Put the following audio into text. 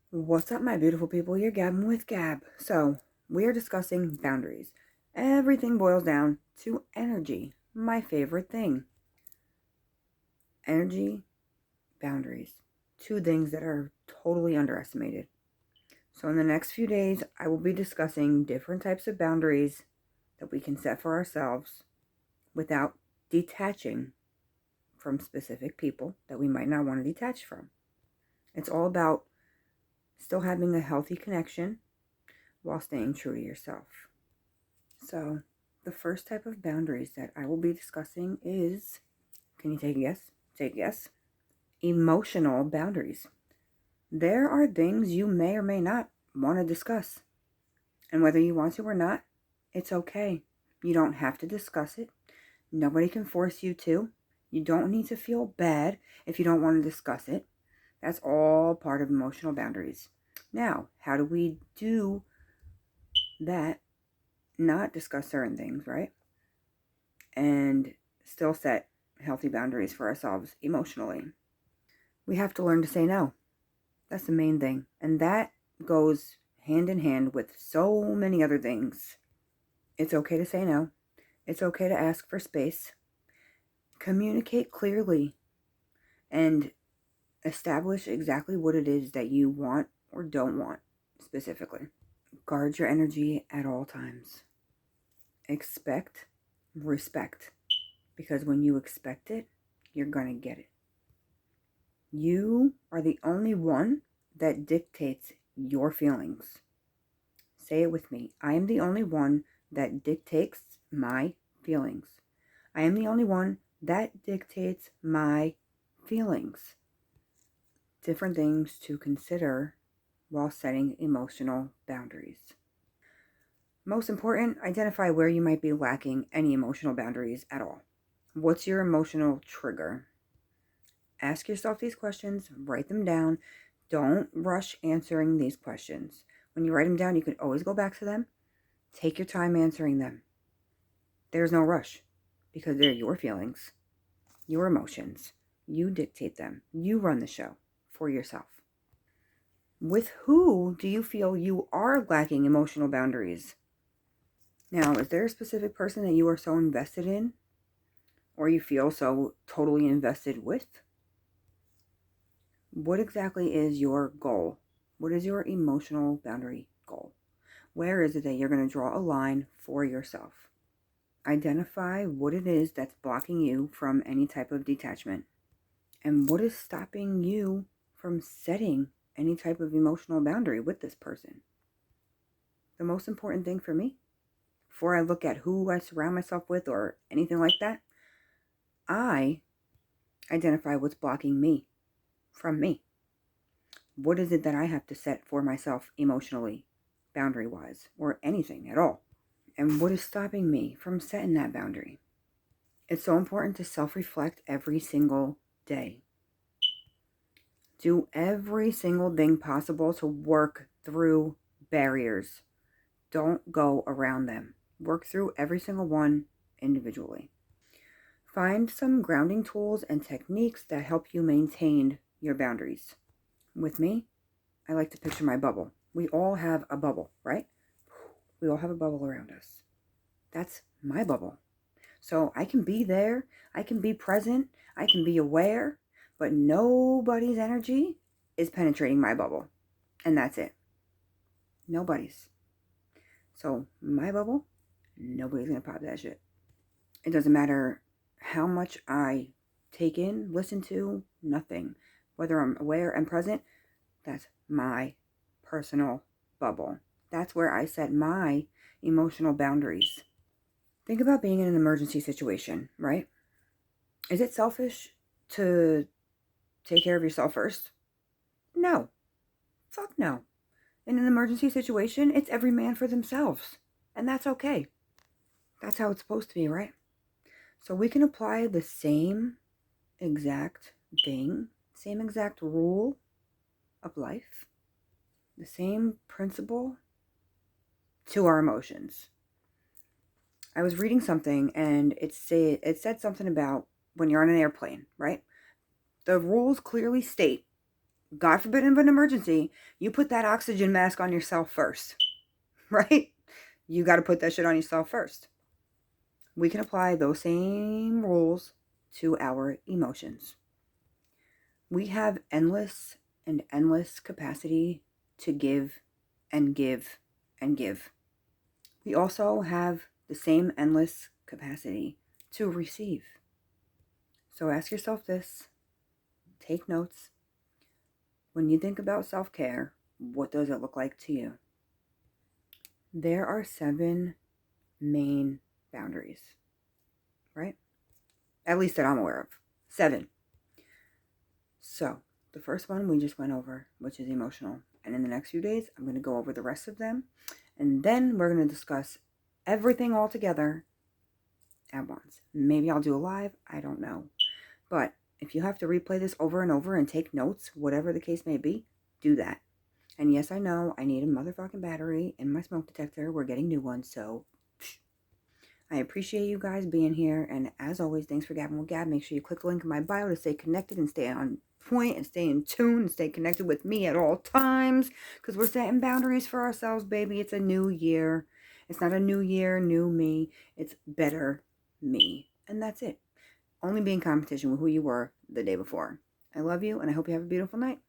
What's up, my beautiful people? You're gabbing with Gab. So, we are discussing boundaries. Everything boils down to energy, my favorite thing. Energy, boundaries. Two things that are totally underestimated. So, in the next few days, I will be discussing different types of boundaries that we can set for ourselves without detaching from specific people that we might not want to detach from. It's all about still having a healthy connection while staying true to yourself. So, the first type of boundaries that I will be discussing is, can you take a guess? Take a guess. Emotional boundaries. There are things you may or may not want to discuss. And whether you want to or not, it's okay. You don't have to discuss it. Nobody can force you to. You don't need to feel bad if you don't want to discuss it. That's all part of emotional boundaries. Now, how do we do that? Not discuss certain things, right? And still set healthy boundaries for ourselves emotionally. We have to learn to say no. That's the main thing. And that goes hand in hand with so many other things. It's okay to say no. It's okay to ask for space. Communicate clearly and establish exactly what it is that you want or don't want specifically. Guard your energy at all times. Expect respect, because when you expect it, you're going to get it. You are the only one that dictates your feelings. Say it with me. I am the only one that dictates my feelings. I am the only one that dictates my feelings. Different things to consider while setting emotional boundaries. Most important, identify where you might be lacking any emotional boundaries at all. What's your emotional trigger? Ask yourself these questions, write them down. Don't rush answering these questions. When you write them down, you can always go back to them. Take your time answering them. There's no rush because they're your feelings, your emotions. You dictate them. You run the show for yourself. With who do you feel you are lacking emotional boundaries? Now, is there a specific person that you are so invested in or you feel so totally invested with? What exactly is your goal? What is your emotional boundary goal? Where is it that you're going to draw a line for yourself? Identify what it is that's blocking you from any type of detachment. And what is stopping you from setting any type of emotional boundary with this person? The most important thing for me, before I look at who I surround myself with or anything like that, I identify what's blocking me from me. What is it that I have to set for myself emotionally, boundary-wise, or anything at all? And what is stopping me from setting that boundary? It's so important to self-reflect every single day. Do every single thing possible to work through barriers. Don't go around them. Work through every single one individually. Find some grounding tools and techniques that help you maintain your boundaries. With me, I like to picture my bubble. We all have a bubble, right? We all have a bubble around us. That's my bubble. So I can be there, I can be present, I can be aware, but nobody's energy is penetrating my bubble. And that's it. Nobody's. So my bubble, nobody's going to pop that shit. It doesn't matter how much I take in, listen to, nothing. Whether I'm aware and present, that's my personal bubble. That's where I set my emotional boundaries. Think about being in an emergency situation, right? Is it selfish to take care of yourself first? No. Fuck no. In an emergency situation, it's every man for themselves. And that's okay. That's how it's supposed to be, right? So we can apply the same exact thing, same exact rule of life, the same principle to our emotions. I was reading something and it said something about when you're on an airplane, right? The rules clearly state God forbid of an emergency, you put that oxygen mask on yourself first, right? You got to put that shit on yourself first. We can apply those same rules to our emotions. We have endless and endless capacity to give and give and give. We also have the same endless capacity to receive. So ask yourself this, take notes. When you think about self-care, what does it look like to you? There are 7 main boundaries, right? At least that I'm aware of. 7. So the first one we just went over, which is emotional. And in the next few days, I'm going to go over the rest of them. And then we're going to discuss everything all together at once. Maybe I'll do a live. I don't know. But if you have to replay this over and over and take notes, whatever the case may be, do that. And yes, I know I need a motherfucking battery in my smoke detector. We're getting new ones, so I appreciate you guys being here. And as always, thanks for gabbing with Gab. Make sure you click the link in my bio to stay connected and stay on point and stay in tune and stay connected with me at all times, because we're setting boundaries for ourselves, baby. It's a new year. It's not a new year, new me. It's better me. And that's it. Only be in competition with who you were the day before. I love you, and I hope you have a beautiful night.